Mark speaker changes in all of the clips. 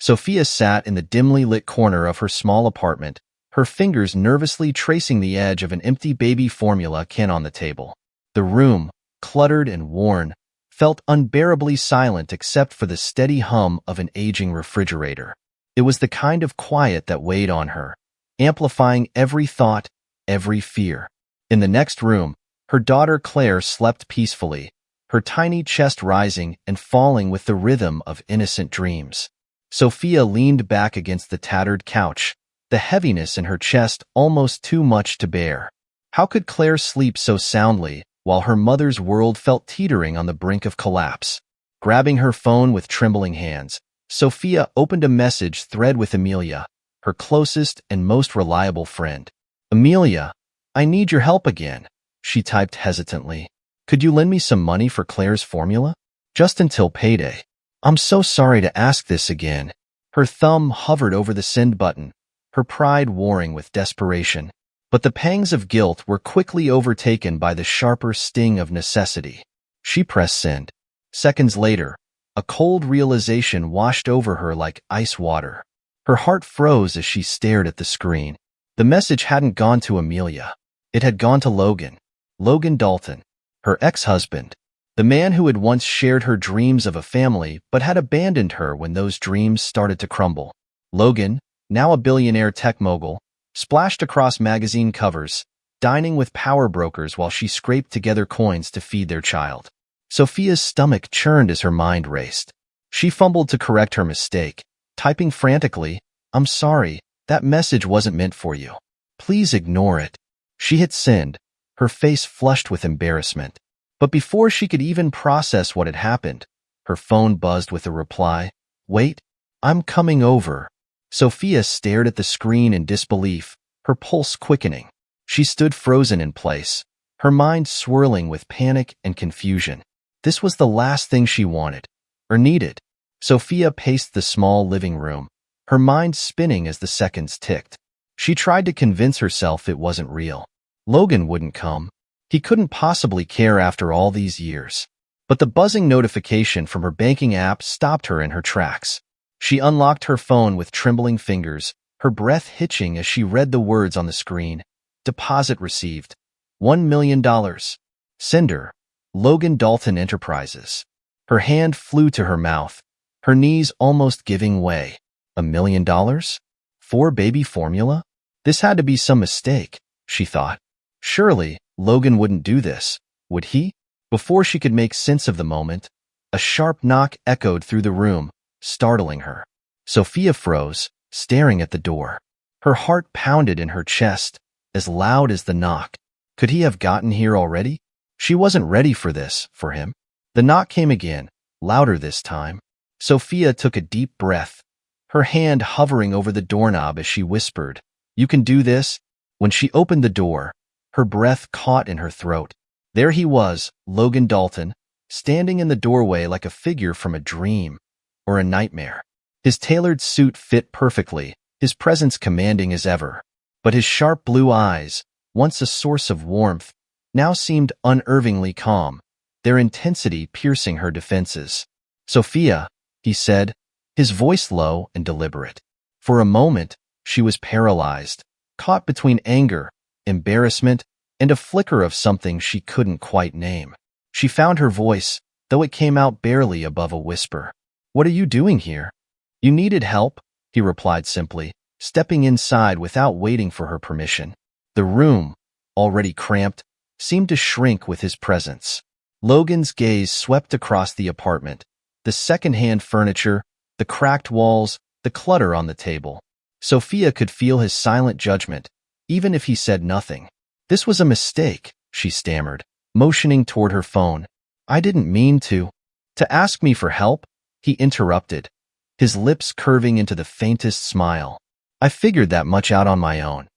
Speaker 1: Sophia sat in the dimly lit corner of her small apartment, her fingers nervously tracing the edge of an empty baby formula can on the table. The room, cluttered and worn, felt unbearably silent except for the steady hum of an aging refrigerator. It was the kind of quiet that weighed on her, amplifying every thought, every fear. In the next room, her daughter Claire slept peacefully, her tiny chest rising and falling with the rhythm of innocent dreams. Sophia leaned back against the tattered couch, the heaviness in her chest almost too much to bear. How could Claire sleep so soundly while her mother's world felt teetering on the brink of collapse? Grabbing her phone with trembling hands, Sophia opened a message thread with Amelia, her closest and most reliable friend. "Amelia, I need your help again," she typed hesitantly. "Could you lend me some money for Claire's formula? Just until payday. I'm so sorry to ask this again." Her thumb hovered over the send button, her pride warring with desperation. But the pangs of guilt were quickly overtaken by the sharper sting of necessity. She pressed send. Seconds later, a cold realization washed over her like ice water. Her heart froze as she stared at the screen. The message hadn't gone to Amelia. It had gone to Logan. Logan Dalton, her ex-husband, the man who had once shared her dreams of a family but had abandoned her when those dreams started to crumble. Logan, now a billionaire tech mogul, splashed across magazine covers, dining with power brokers while she scraped together coins to feed their child. Sophia's stomach churned as her mind raced. She fumbled to correct her mistake, typing frantically, "I'm sorry, that message wasn't meant for you. Please ignore it." She hit send, her face flushed with embarrassment. But before she could even process what had happened, her phone buzzed with a reply. "Wait, I'm coming over." Sophia stared at the screen in disbelief, her pulse quickening. She stood frozen in place, her mind swirling with panic and confusion. This was the last thing she wanted, or needed. Sophia paced the small living room, her mind spinning as the seconds ticked. She tried to convince herself it wasn't real. Logan wouldn't come. He couldn't possibly care after all these years. But the buzzing notification from her banking app stopped her in her tracks. She unlocked her phone with trembling fingers, her breath hitching as she read the words on the screen. Deposit received. $1 million. Sender. Logan Dalton Enterprises. Her hand flew to her mouth, her knees almost giving way. $1 million? For baby formula? This had to be some mistake, she thought. Surely, Logan wouldn't do this, would he? Before she could make sense of the moment, a sharp knock echoed through the room, startling her. Sophia froze, staring at the door. Her heart pounded in her chest, as loud as the knock. Could he have gotten here already? She wasn't ready for this, for him. The knock came again, louder this time. Sophia took a deep breath, her hand hovering over the doorknob as she whispered, "You can do this." When she opened the door, her breath caught in her throat. There he was, Logan Dalton, standing in the doorway like a figure from a dream or a nightmare. His tailored suit fit perfectly, his presence commanding as ever. But his sharp blue eyes, once a source of warmth, now seemed unnervingly calm, their intensity piercing her defenses. "Sophia," he said, his voice low and deliberate. For a moment, she was paralyzed, caught between anger, embarrassment, and a flicker of something she couldn't quite name. She found her voice, though it came out barely above a whisper. "What are you doing here?" "You needed help," he replied simply, stepping inside without waiting for her permission. The room, already cramped, seemed to shrink with his presence. Logan's gaze swept across the apartment, the second-hand furniture, the cracked walls, the clutter on the table. Sophia could feel his silent judgment, even if he said nothing. "This was a mistake," she stammered, motioning toward her phone. "I didn't mean to." "To ask me for help?" he interrupted, his lips curving into the faintest smile. "I figured that much out on my own."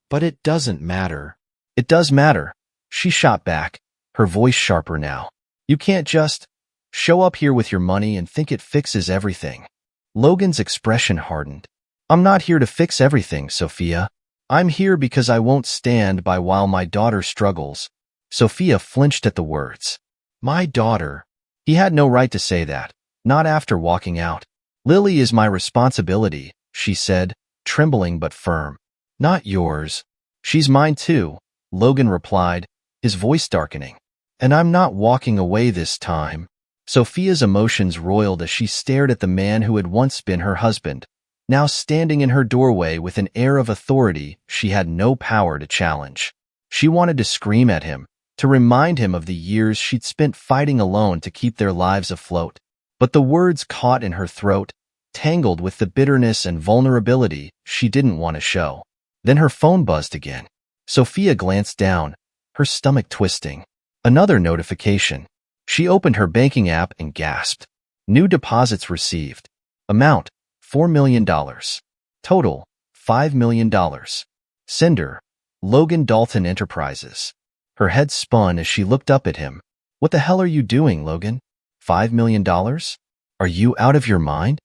Speaker 1: "But it doesn't matter." "It does matter," she shot back, her voice sharper now. "You can't just show up here with your money and think it fixes everything." Logan's expression hardened. "I'm not here to fix everything, Sophia. I'm here because I won't stand by while my daughter struggles." Sophia flinched at the words. "My daughter." He had no right to say that, not after walking out. Lily is my responsibility, she said, trembling but firm. Not yours. She's mine too, Logan replied, his voice darkening. And I'm not walking away this time. Sophia's emotions roiled as she stared at the man who had once been her husband, now standing in her doorway with an air of authority she had no power to challenge. She wanted to scream at him, to remind him of the years she'd spent fighting alone to keep their lives afloat. But the words caught in her throat, tangled with the bitterness and vulnerability she didn't want to show. Then her phone buzzed again. Sophia glanced down, her stomach twisting. Another notification. She opened her banking app and gasped. New deposits received. Amount, $4 million. Total, $5 million. Sender, Logan Dalton Enterprises. Her head spun as she looked up at him. What the hell are you doing, Logan? $5 million? Are you out of your mind?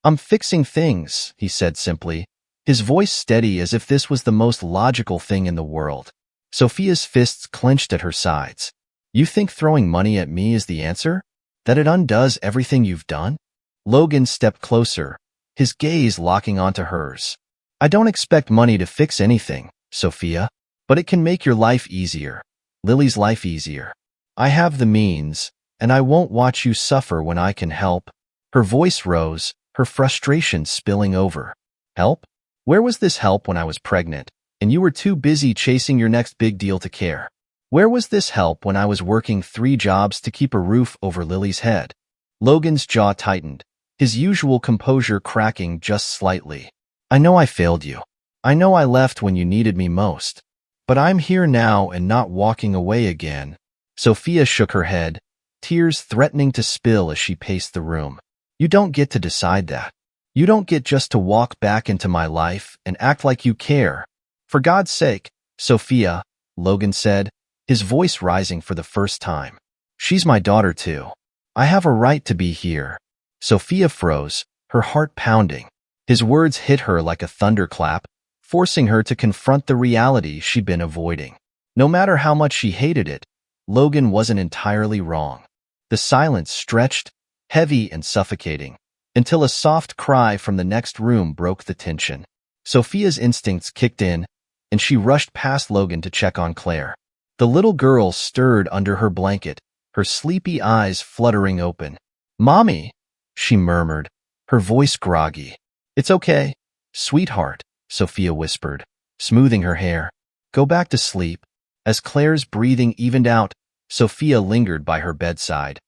Speaker 1: I'm fixing things, he said simply, his voice steady as if this was the most logical thing in the world. Sophia's fists clenched at her sides. You think throwing money at me is the answer? That it undoes everything you've done? Logan stepped closer, his gaze locking onto hers. I don't expect money to fix anything, Sophia, but it can make your life easier, Lily's life easier. I have the means, and I won't watch you suffer when I can help. Her voice rose, her frustration spilling over. Help? Where was this help when I was pregnant, and you were too busy chasing your next big deal to care? Where was this help when I was working 3 jobs to keep a roof over Lily's head? Logan's jaw tightened, his usual composure cracking just slightly. I know I failed you. I know I left when you needed me most. But I'm here now and not walking away again. Sophia shook her head, tears threatening to spill as she paced the room. You don't get to decide that. You don't get just to walk back into my life and act like you care. For God's sake, Sophia, Logan said, his voice rising for the first time. She's my daughter too. I have a right to be here. Sophia froze, her heart pounding. His words hit her like a thunderclap, forcing her to confront the reality she'd been avoiding. No matter how much she hated it, Logan wasn't entirely wrong. The silence stretched, heavy and suffocating, until a soft cry from the next room broke the tension. Sophia's instincts kicked in, and she rushed past Logan to check on Claire. The little girl stirred under her blanket, her sleepy eyes fluttering open. Mommy, she murmured, her voice groggy. It's okay, sweetheart, Sophia whispered, smoothing her hair. Go back to sleep. As Claire's breathing evened out, Sophia lingered by her bedside,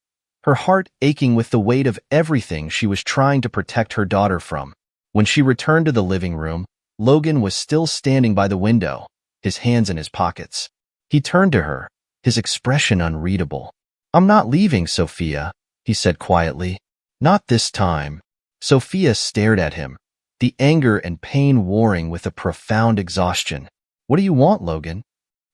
Speaker 1: her heart aching with the weight of everything she was trying to protect her daughter from. When she returned to the living room, Logan was still standing by the window, his hands in his pockets. He turned to her, his expression unreadable. I'm not leaving, Sophia, he said quietly. Not this time. Sophia stared at him, the anger and pain warring with a profound exhaustion. What do you want, Logan?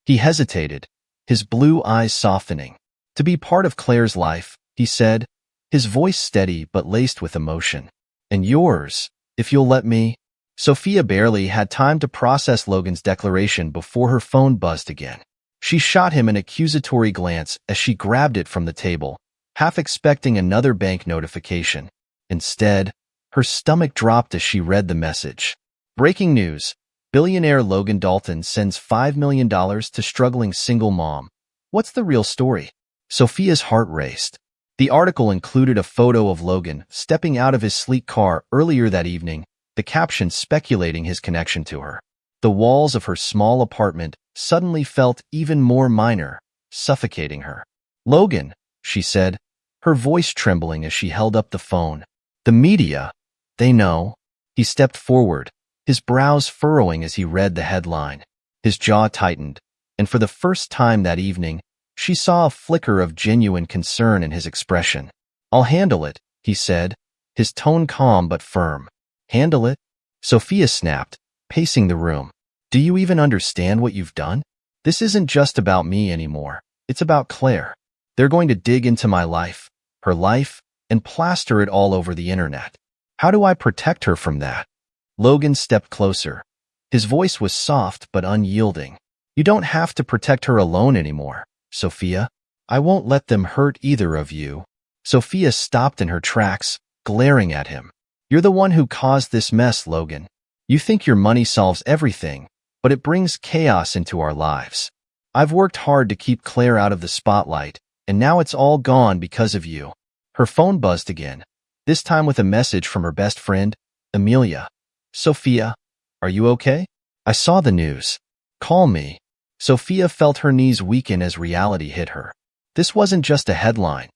Speaker 1: He hesitated, his blue eyes softening. To be part of Claire's life, he said, his voice steady but laced with emotion. And yours, if you'll let me. Sophia barely had time to process Logan's declaration before her phone buzzed again. She shot him an accusatory glance as she grabbed it from the table, half expecting another bank notification. Instead, her stomach dropped as she read the message. Breaking news. Billionaire Logan Dalton sends $5 million to struggling single mom. What's the real story? Sophia's heart raced. The article included a photo of Logan stepping out of his sleek car earlier that evening, the caption speculating his connection to her. The walls of her small apartment suddenly felt even more minor, suffocating her. Logan, she said, her voice trembling as she held up the phone. The media, they know. He stepped forward, his brows furrowing as he read the headline. His jaw tightened, and for the first time that evening, she saw a flicker of genuine concern in his expression. I'll handle it, he said, his tone calm but firm. Handle it? Sophia snapped, pacing the room. Do you even understand what you've done? This isn't just about me anymore. It's about Claire. They're going to dig into my life, her life, and plaster it all over the internet. How do I protect her from that? Logan stepped closer. His voice was soft but unyielding. You don't have to protect her alone anymore, Sophia. I won't let them hurt either of you. Sophia stopped in her tracks, glaring at him. You're the one who caused this mess, Logan. You think your money solves everything, but it brings chaos into our lives. I've worked hard to keep Claire out of the spotlight, and now it's all gone because of you." Her phone buzzed again, this time with a message from her best friend, Amelia. "Sophia, are you okay? I saw the news. Call me." Sophia felt her knees weaken as reality hit her. This wasn't just a headline.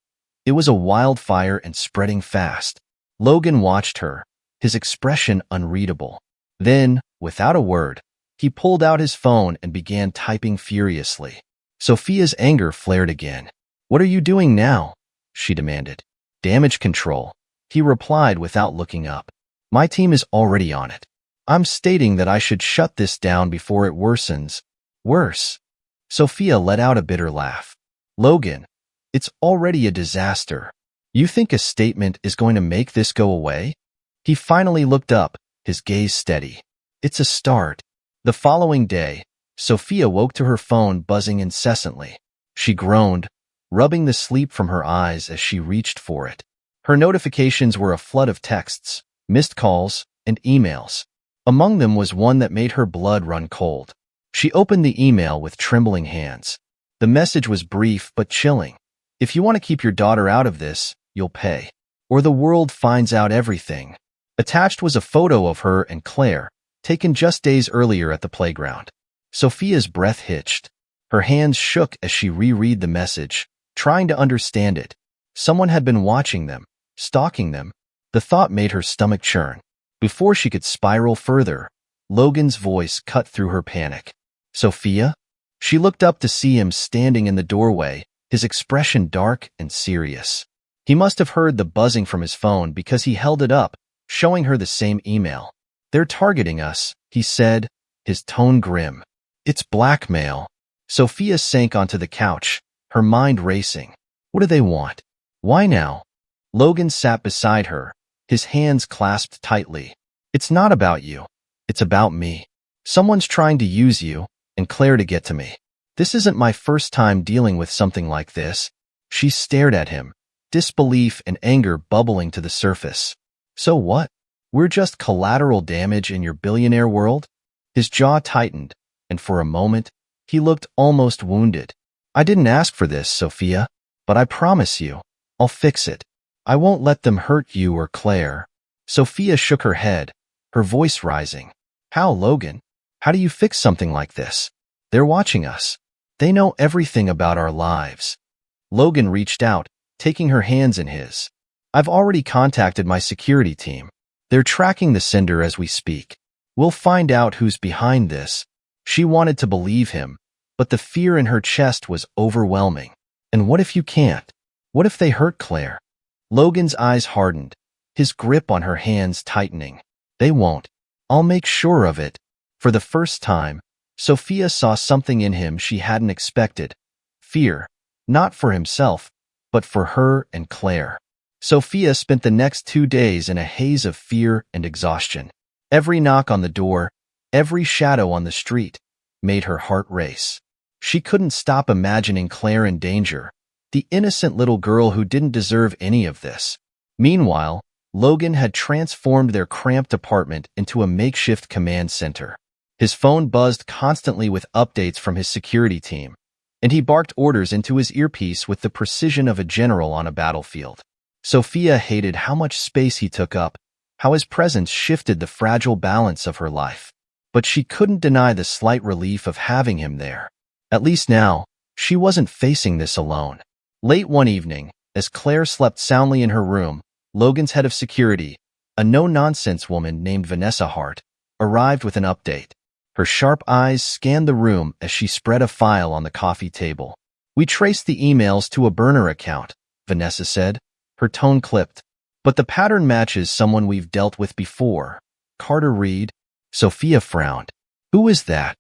Speaker 1: It was a wildfire and spreading fast. Logan watched her, his expression unreadable. Then, without a word, he pulled out his phone and began typing furiously. Sophia's anger flared again. "What are you doing now?" she demanded. "Damage control," he replied without looking up. "My team is already on it. I'm stating that I should shut this down before it worsens." "Worse." Sophia let out a bitter laugh. "Logan, it's already a disaster. You think a statement is going to make this go away?" He finally looked up, his gaze steady. "It's a start." The following day, Sophia woke to her phone buzzing incessantly. She groaned, rubbing the sleep from her eyes as she reached for it. Her notifications were a flood of texts, missed calls, and emails. Among them was one that made her blood run cold. She opened the email with trembling hands. The message was brief but chilling. "If you want to keep your daughter out of this, you'll pay. Or the world finds out everything." Attached was a photo of her and Claire, taken just days earlier at the playground. Sophia's breath hitched. Her hands shook as she reread the message, trying to understand it. Someone had been watching them, stalking them. The thought made her stomach churn. Before she could spiral further, Logan's voice cut through her panic. "Sophia?" She looked up to see him standing in the doorway, his expression dark and serious. He must have heard the buzzing from his phone because he held it up, showing her the same email. "They're targeting us," he said, his tone grim. "It's blackmail." Sophia sank onto the couch, her mind racing. What do they want? Why now? Logan sat beside her, his hands clasped tightly. "It's not about you. It's about me. Someone's trying to use you and Claire to get to me. This isn't my first time dealing with something like this." She stared at him, disbelief and anger bubbling to the surface. "So what? We're just collateral damage in your billionaire world?" His jaw tightened, and for a moment, he looked almost wounded. "I didn't ask for this, Sophia, but I promise you, I'll fix it. I won't let them hurt you or Claire." Sophia shook her head, her voice rising. "How, Logan? How do you fix something like this? They're watching us. They know everything about our lives." Logan reached out, taking her hands in his. "I've already contacted my security team. They're tracking the sender as we speak. We'll find out who's behind this." She wanted to believe him, but the fear in her chest was overwhelming. "And what if you can't? What if they hurt Claire?" Logan's eyes hardened, his grip on her hands tightening. "They won't. I'll make sure of it." For the first time, Sophia saw something in him she hadn't expected. Fear, not for himself, but for her and Claire. Sophia spent the next 2 days in a haze of fear and exhaustion. Every knock on the door, every shadow on the street, made her heart race. She couldn't stop imagining Claire in danger, the innocent little girl who didn't deserve any of this. Meanwhile, Logan had transformed their cramped apartment into a makeshift command center. His phone buzzed constantly with updates from his security team, and he barked orders into his earpiece with the precision of a general on a battlefield. Sophia hated how much space he took up, how his presence shifted the fragile balance of her life. But she couldn't deny the slight relief of having him there. At least now, she wasn't facing this alone. Late one evening, as Claire slept soundly in her room, Logan's head of security, a no-nonsense woman named Vanessa Hart, arrived with an update. Her sharp eyes scanned the room as she spread a file on the coffee table. "We traced the emails to a burner account," Vanessa said, her tone clipped. "But the pattern matches someone we've dealt with before. Carter Reed." Sophia frowned. "Who is that?"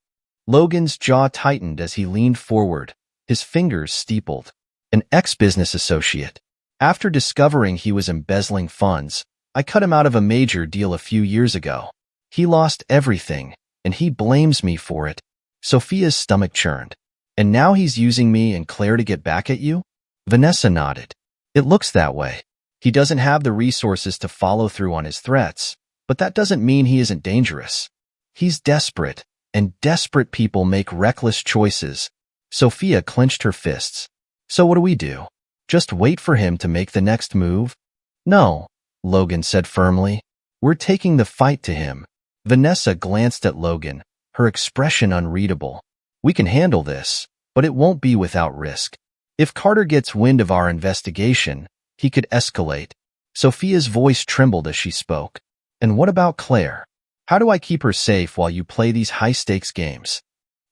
Speaker 1: Logan's jaw tightened as he leaned forward, his fingers steepled. "An ex-business associate. After discovering he was embezzling funds, I cut him out of a major deal a few years ago. He lost everything, and he blames me for it." Sophia's stomach churned. "And now he's using me and Claire to get back at you?" Vanessa nodded. "It looks that way." He doesn't have the resources to follow through on his threats, but that doesn't mean he isn't dangerous. He's desperate, and desperate people make reckless choices. Sophia clenched her fists. So what do we do? Just wait for him to make the next move? No, Logan said firmly. We're taking the fight to him. Vanessa glanced at Logan, her expression unreadable. We can handle this, but it won't be without risk. If Carter gets wind of our investigation, he could escalate. Sophia's voice trembled as she spoke. And what about Claire? How do I keep her safe while you play these high-stakes games?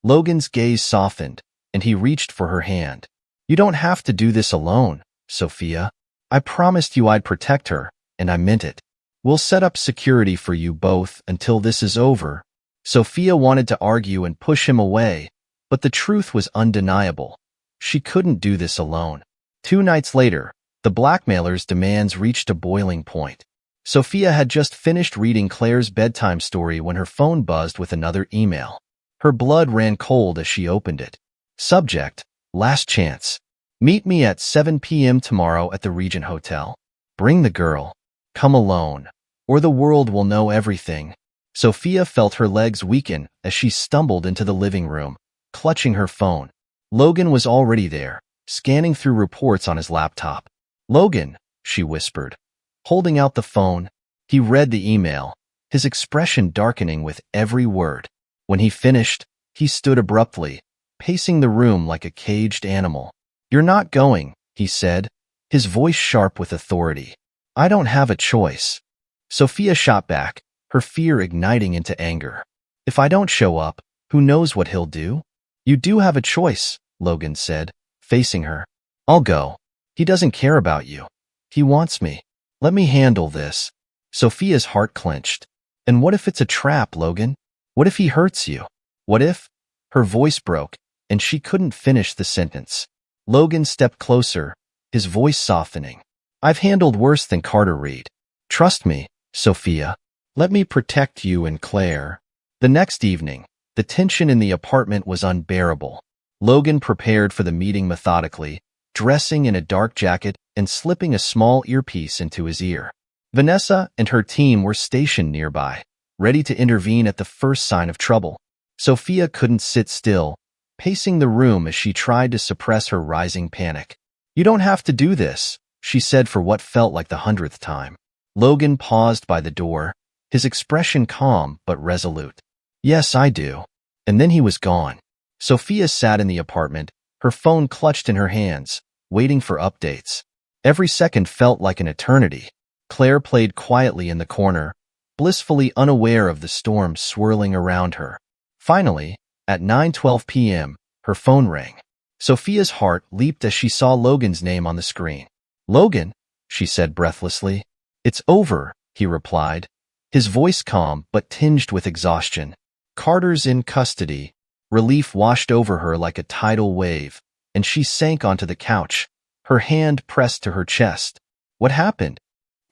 Speaker 1: Logan's gaze softened, and he reached for her hand. You don't have to do this alone, Sophia. I promised you I'd protect her, and I meant it. We'll set up security for you both until this is over. Sophia wanted to argue and push him away, but the truth was undeniable. She couldn't do this alone. 2 nights later, the blackmailer's demands reached a boiling point. Sophia had just finished reading Claire's bedtime story when her phone buzzed with another email. Her blood ran cold as she opened it. Subject: Last chance. Meet me at 7 p.m. tomorrow at the Regent Hotel. Bring the girl. Come alone, or the world will know everything. Sophia felt her legs weaken as she stumbled into the living room, clutching her phone. Logan was already there, scanning through reports on his laptop. Logan, she whispered. Holding out the phone, he read the email, his expression darkening with every word. When he finished, he stood abruptly, pacing the room like a caged animal. You're not going, he said, his voice sharp with authority. I don't have a choice. Sophia shot back, her fear igniting into anger. If I don't show up, who knows what he'll do? You do have a choice, Logan said, facing her. I'll go. He doesn't care about you. He wants me. Let me handle this. Sophia's heart clenched. And what if it's a trap, Logan? What if he hurts you? What if? Her voice broke, and she couldn't finish the sentence. Logan stepped closer, his voice softening. I've handled worse than Carter Reed. Trust me, Sophia. Let me protect you and Claire. The next evening, the tension in the apartment was unbearable. Logan prepared for the meeting methodically, dressing in a dark jacket and slipping a small earpiece into his ear. Vanessa and her team were stationed nearby, ready to intervene at the first sign of trouble. Sophia couldn't sit still, pacing the room as she tried to suppress her rising panic. You don't have to do this, she said for what felt like the 100th time. Logan paused by the door, his expression calm but resolute. Yes, I do. And then he was gone. Sophia sat in the apartment, her phone clutched in her hands, waiting for updates. Every second felt like an eternity. Claire played quietly in the corner, blissfully unaware of the storm swirling around her. Finally, at 9:12 p.m., her phone rang. Sophia's heart leaped as she saw Logan's name on the screen. Logan, she said breathlessly. It's over, he replied, his voice calm but tinged with exhaustion. Carter's in custody. Relief washed over her like a tidal wave, and she sank onto the couch, her hand pressed to her chest. What happened?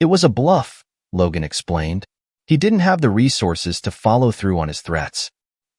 Speaker 1: It was a bluff, Logan explained. He didn't have the resources to follow through on his threats.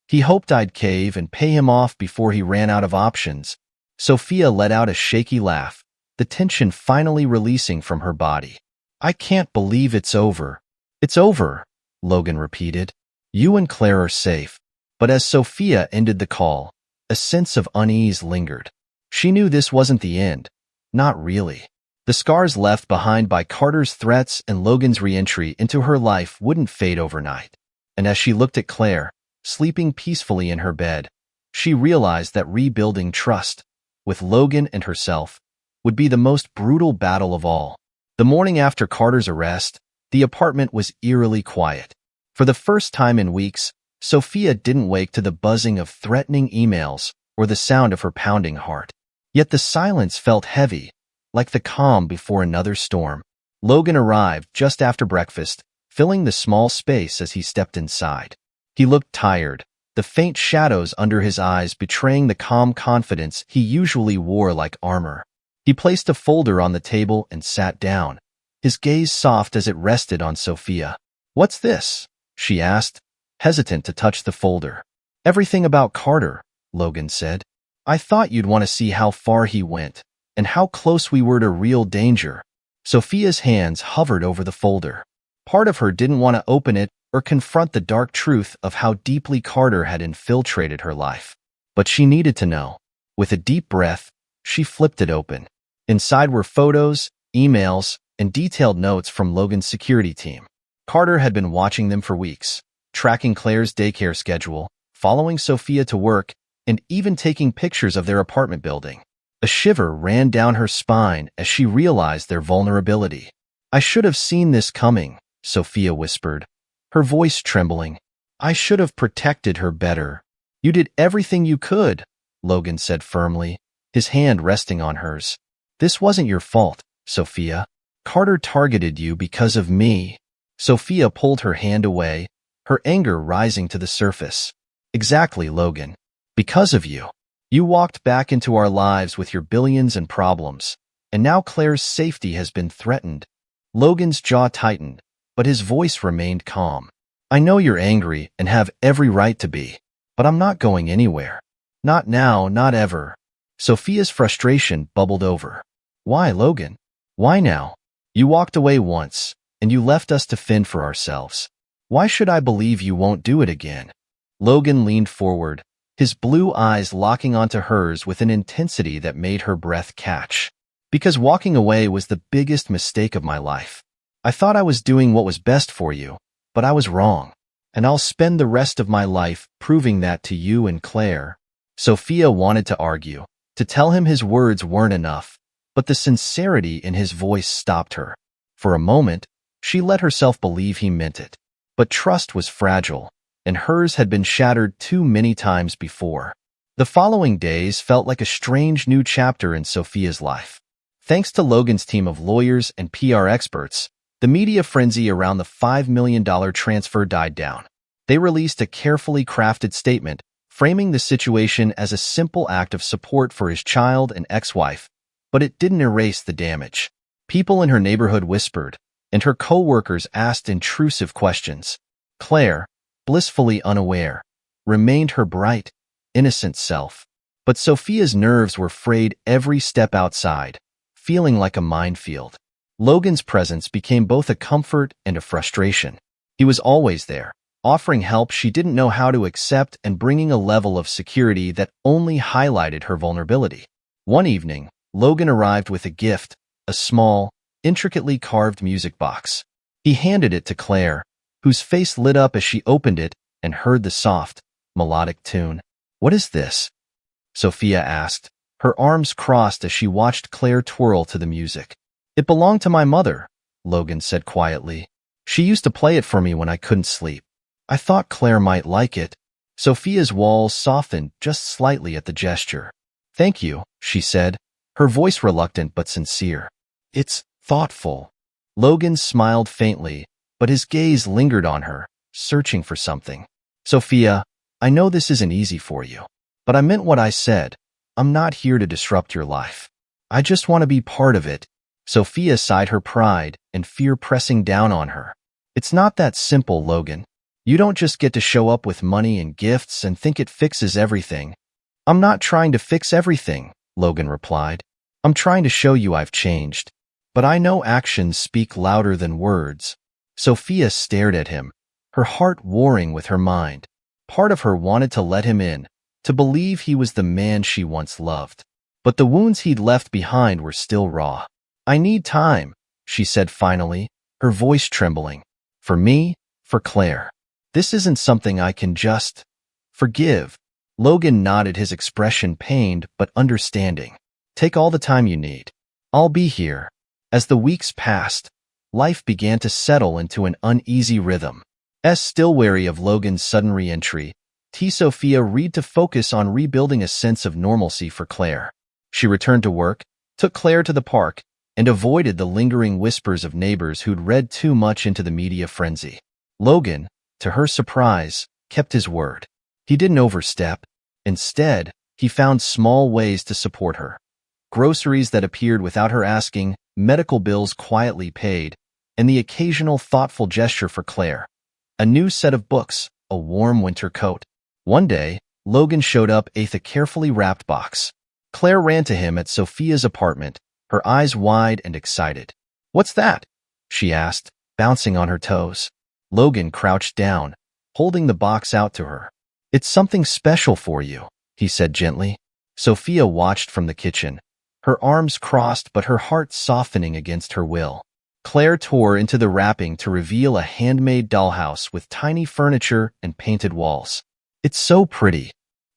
Speaker 1: He hoped I'd cave and pay him off before he ran out of options. Sophia let out a shaky laugh, the tension finally releasing from her body. I can't believe it's over. It's over, Logan repeated. You and Claire are safe. But as Sophia ended the call, a sense of unease lingered. She knew this wasn't the end. Not really. The scars left behind by Carter's threats and Logan's re-entry into her life wouldn't fade overnight. And as she looked at Claire, sleeping peacefully in her bed, she realized that rebuilding trust, with Logan and herself, would be the most brutal battle of all. The morning after Carter's arrest, the apartment was eerily quiet. For the first time in weeks, Sophia didn't wake to the buzzing of threatening emails or the sound of her pounding heart. Yet the silence felt heavy, like the calm before another storm. Logan arrived just after breakfast, filling the small space as he stepped inside. He looked tired, the faint shadows under his eyes betraying the calm confidence he usually wore like armor. He placed a folder on the table and sat down, his gaze soft as it rested on Sophia. What's this? She asked, hesitant to touch the folder. Everything about Carter, Logan said. I thought you'd want to see how far he went, and how close we were to real danger. Sophia's hands hovered over the folder. Part of her didn't want to open it or confront the dark truth of how deeply Carter had infiltrated her life. But she needed to know. With a deep breath, she flipped it open. Inside were photos, emails, and detailed notes from Logan's security team. Carter had been watching them for weeks, tracking Claire's daycare schedule, following Sophia to work, and even taking pictures of their apartment building. A shiver ran down her spine as she realized their vulnerability. "I should have seen this coming," Sophia whispered, her voice trembling. "I should have protected her better." "You did everything you could," Logan said firmly, his hand resting on hers. "This wasn't your fault, Sophia. Carter targeted you because of me." Sophia pulled her hand away, her anger rising to the surface. "Exactly, Logan. Because of you. You walked back into our lives with your billions and problems, and now Claire's safety has been threatened." Logan's jaw tightened, but his voice remained calm. "I know you're angry and have every right to be, but I'm not going anywhere. Not now, not ever." Sophia's frustration bubbled over. "Why, Logan? Why now? You walked away once, and you left us to fend for ourselves. Why should I believe you won't do it again?" Logan leaned forward, his blue eyes locking onto hers with an intensity that made her breath catch. "Because walking away was the biggest mistake of my life. I thought I was doing what was best for you, but I was wrong. And I'll spend the rest of my life proving that to you and Claire." Sophia wanted to argue, to tell him his words weren't enough, but the sincerity in his voice stopped her. For a moment, she let herself believe he meant it. But trust was fragile, and hers had been shattered too many times before. The following days felt like a strange new chapter in Sophia's life. Thanks to Logan's team of lawyers and PR experts, the media frenzy around the $5 million transfer died down. They released a carefully crafted statement, framing the situation as a simple act of support for his child and ex-wife, but it didn't erase the damage. People in her neighborhood whispered, and her co-workers asked intrusive questions. Claire, blissfully unaware, remained her bright, innocent self. But Sophia's nerves were frayed every step outside, feeling like a minefield. Logan's presence became both a comfort and a frustration. He was always there, offering help she didn't know how to accept and bringing a level of security that only highlighted her vulnerability. One evening, Logan arrived with a gift, a small, intricately carved music box. He handed it to Claire, whose face lit up as she opened it and heard the soft, melodic tune. "What is this?" Sophia asked, her arms crossed as she watched Claire twirl to the music. "It belonged to my mother," Logan said quietly. "She used to play it for me when I couldn't sleep. I thought Claire might like it." Sophia's walls softened just slightly at the gesture. "Thank you," she said, her voice reluctant but sincere. "It's thoughtful." Logan smiled faintly, but his gaze lingered on her, searching for something. "Sophia, I know this isn't easy for you, but I meant what I said. I'm not here to disrupt your life. I just want to be part of it." Sophia sighed, her pride and fear pressing down on her. "It's not that simple, Logan. You don't just get to show up with money and gifts and think it fixes everything." "I'm not trying to fix everything," Logan replied. "I'm trying to show you I've changed. But I know actions speak louder than words." Sophia stared at him, her heart warring with her mind. Part of her wanted to let him in, to believe he was the man she once loved. But the wounds he'd left behind were still raw. "I need time," she said finally, her voice trembling. "For me, for Claire. This isn't something I can just forgive." Logan nodded, his expression pained but understanding. "Take all the time you need. I'll be here." As the weeks passed, life began to settle into an uneasy rhythm. Still wary of Logan's sudden re-entry, Sophia read to focus on rebuilding a sense of normalcy for Claire. She returned to work, took Claire to the park, and avoided the lingering whispers of neighbors who'd read too much into the media frenzy. Logan, to her surprise, kept his word. He didn't overstep. Instead, he found small ways to support her. Groceries that appeared without her asking, medical bills quietly paid, and the occasional thoughtful gesture for Claire. A new set of books, a warm winter coat. One day, Logan showed up with a carefully wrapped box. Claire ran to him at Sophia's apartment, her eyes wide and excited. What's that? She asked, bouncing on her toes. Logan crouched down, holding the box out to her. It's something special for you, he said gently. Sophia watched from the kitchen, her arms crossed but her heart softening against her will. Claire tore into the wrapping to reveal a handmade dollhouse with tiny furniture and painted walls. It's so pretty,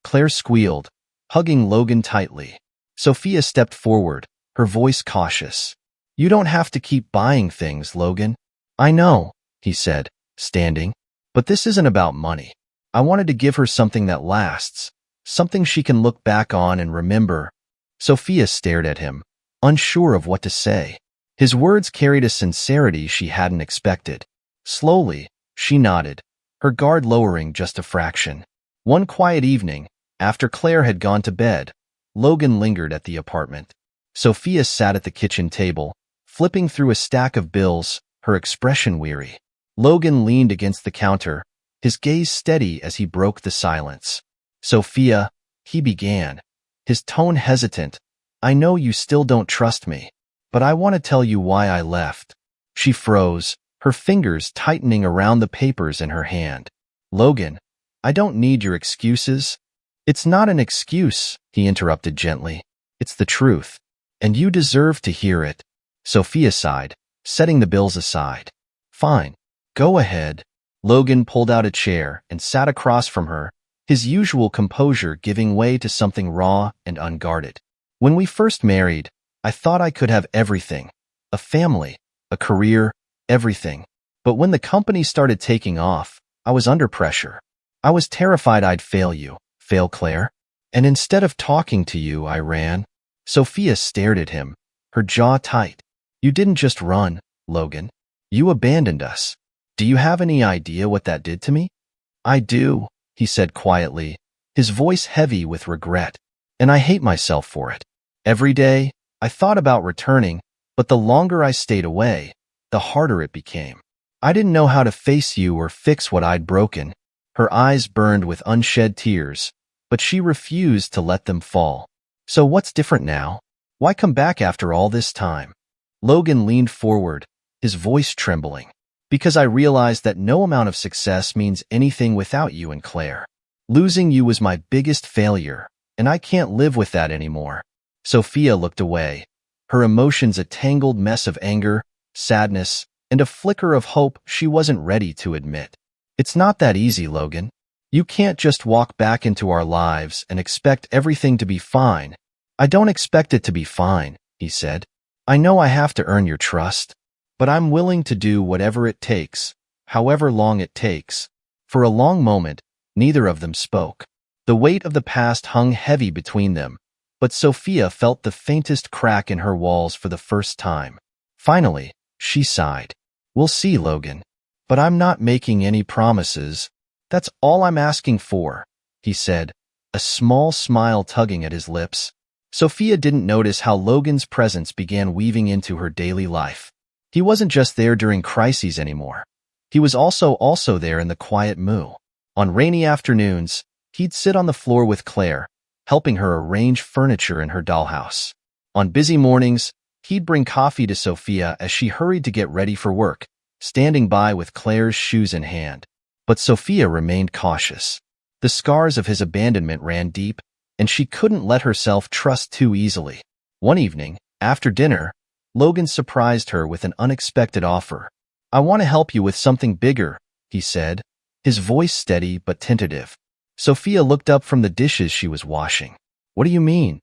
Speaker 1: Claire squealed, hugging Logan tightly. Sophia stepped forward, her voice cautious. You don't have to keep buying things, Logan. I know, he said, standing. But this isn't about money. I wanted to give her something that lasts, something she can look back on and remember. Sophia stared at him, unsure of what to say. His words carried a sincerity she hadn't expected. Slowly, she nodded, her guard lowering just a fraction. One quiet evening, after Claire had gone to bed, Logan lingered at the apartment. Sophia sat at the kitchen table, flipping through a stack of bills, her expression weary. Logan leaned against the counter, his gaze steady as he broke the silence. Sophia, he began, his tone hesitant. I know you still don't trust me, but I want to tell you why I left. She froze, her fingers tightening around the papers in her hand. Logan, I don't need your excuses. It's not an excuse, he interrupted gently. It's the truth, and you deserve to hear it. Sophia sighed, setting the bills aside. Fine, go ahead. Logan pulled out a chair and sat across from her, his usual composure giving way to something raw and unguarded. When we first married, I thought I could have everything. A family, a career, everything. But when the company started taking off, I was under pressure. I was terrified I'd fail you, fail Claire. And instead of talking to you, I ran. Sophia stared at him, her jaw tight. You didn't just run, Logan. You abandoned us. Do you have any idea what that did to me? I do, he said quietly, his voice heavy with regret. And I hate myself for it. Every day, I thought about returning, but the longer I stayed away, the harder it became. I didn't know how to face you or fix what I'd broken. Her eyes burned with unshed tears, but she refused to let them fall. So what's different now? Why come back after all this time? Logan leaned forward, his voice trembling. Because I realized that no amount of success means anything without you and Claire. Losing you was my biggest failure, and I can't live with that anymore. Sophia looked away, her emotions a tangled mess of anger, sadness, and a flicker of hope she wasn't ready to admit. It's not that easy, Logan. You can't just walk back into our lives and expect everything to be fine. I don't expect it to be fine, he said. I know I have to earn your trust, but I'm willing to do whatever it takes, however long it takes. For a long moment, neither of them spoke. The weight of the past hung heavy between them, but Sophia felt the faintest crack in her walls for the first time. Finally, she sighed. We'll see, Logan. But I'm not making any promises. That's all I'm asking for, he said, a small smile tugging at his lips. Sophia didn't notice how Logan's presence began weaving into her daily life. He wasn't just there during crises anymore. He was also there in the quiet moo. On rainy afternoons, he'd sit on the floor with Claire, helping her arrange furniture in her dollhouse. On busy mornings, he'd bring coffee to Sophia as she hurried to get ready for work, standing by with Claire's shoes in hand. But Sophia remained cautious. The scars of his abandonment ran deep, and she couldn't let herself trust too easily. One evening, after dinner, Logan surprised her with an unexpected offer. I want to help you with something bigger, he said, his voice steady but tentative. Sophia looked up from the dishes she was washing. What do you mean?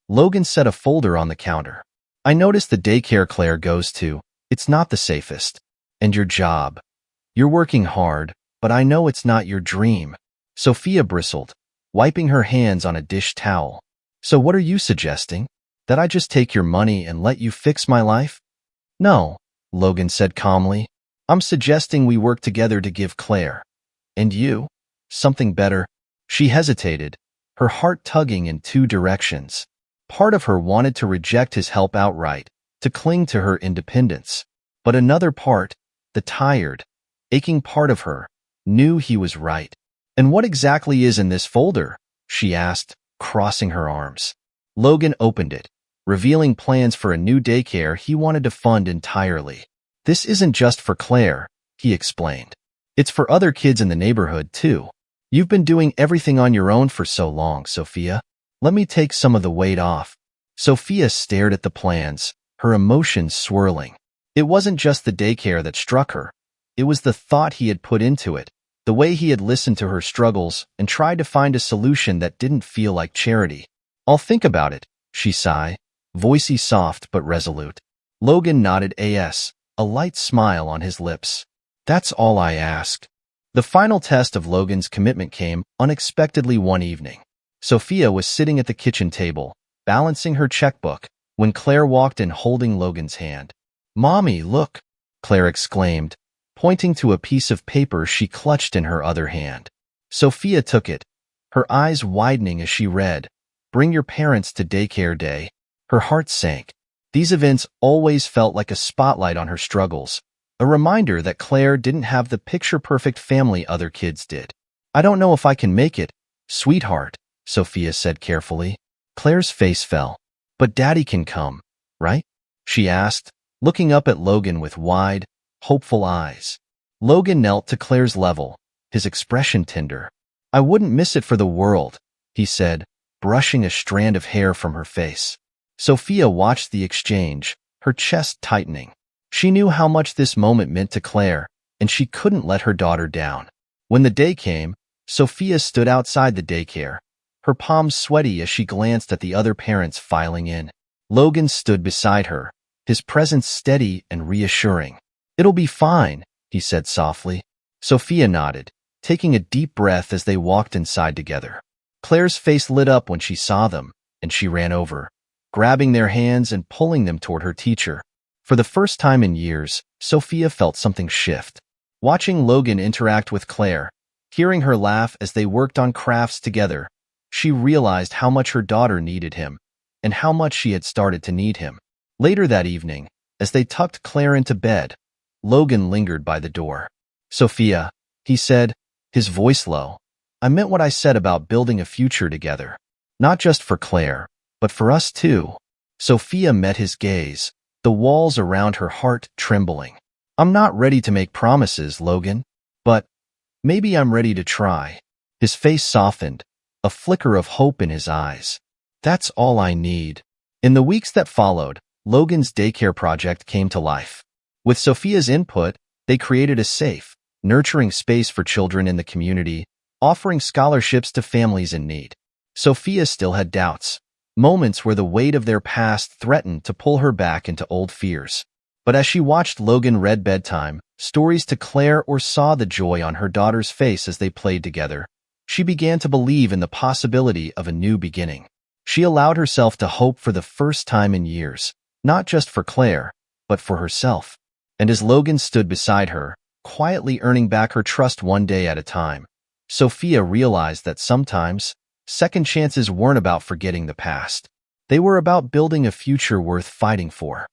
Speaker 1: Logan set a folder on the counter. I noticed the daycare Claire goes to. It's not the safest. And your job. You're working hard, but I know it's not your dream. Sophia bristled, wiping her hands on a dish towel. So what are you suggesting? That I just take your money and let you fix my life? No, Logan said calmly. I'm suggesting we work together to give Claire, and you, something better. She hesitated, her heart tugging in two directions. Part of her wanted to reject his help outright, to cling to her independence. But another part, the tired, aching part of her, knew he was right. And what exactly is in this folder? She asked, crossing her arms. Logan opened it, revealing plans for a new daycare he wanted to fund entirely. "This isn't just for Claire," he explained. "It's for other kids in the neighborhood, too. You've been doing everything on your own for so long, Sophia. Let me take some of the weight off." Sophia stared at the plans, her emotions swirling. It wasn't just the daycare that struck her. It was the thought he had put into it, the way he had listened to her struggles and tried to find a solution that didn't feel like charity. "I'll think about it," she sighed, voicey soft but resolute. Logan nodded a light smile on his lips. "That's all I asked." The final test of Logan's commitment came unexpectedly one evening. Sophia was sitting at the kitchen table, balancing her checkbook, when Claire walked in holding Logan's hand. "Mommy, look," Claire exclaimed, pointing to a piece of paper she clutched in her other hand. Sophia took it, her eyes widening as she read, "Bring your parents to daycare day." Her heart sank. These events always felt like a spotlight on her struggles, a reminder that Claire didn't have the picture-perfect family other kids did. "I don't know if I can make it, sweetheart," Sophia said carefully. Claire's face fell. "But Daddy can come, right?" she asked, looking up at Logan with wide, hopeful eyes. Logan knelt to Claire's level, his expression tender. "I wouldn't miss it for the world," he said, brushing a strand of hair from her face. Sophia watched the exchange, her chest tightening. She knew how much this moment meant to Claire, and she couldn't let her daughter down. When the day came, Sophia stood outside the daycare, her palms sweaty as she glanced at the other parents filing in. Logan stood beside her, his presence steady and reassuring. "It'll be fine," he said softly. Sophia nodded, taking a deep breath as they walked inside together. Claire's face lit up when she saw them, and she ran over, grabbing their hands and pulling them toward her teacher. For the first time in years, Sophia felt something shift. Watching Logan interact with Claire, hearing her laugh as they worked on crafts together, she realized how much her daughter needed him, and how much she had started to need him. Later that evening, as they tucked Claire into bed, Logan lingered by the door. "Sophia," he said, his voice low, "I meant what I said about building a future together. Not just for Claire, but for us too." Sophia met his gaze, the walls around her heart trembling. "I'm not ready to make promises, Logan, but maybe I'm ready to try." His face softened, a flicker of hope in his eyes. "That's all I need." In the weeks that followed, Logan's daycare project came to life. With Sophia's input, they created a safe, nurturing space for children in the community, offering scholarships to families in need. Sophia still had doubts, moments where the weight of their past threatened to pull her back into old fears. But as she watched Logan read bedtime stories to Claire or saw the joy on her daughter's face as they played together, she began to believe in the possibility of a new beginning. She allowed herself to hope for the first time in years, not just for Claire, but for herself. And as Logan stood beside her, quietly earning back her trust one day at a time, Sophia realized that sometimes, second chances weren't about forgetting the past. They were about building a future worth fighting for.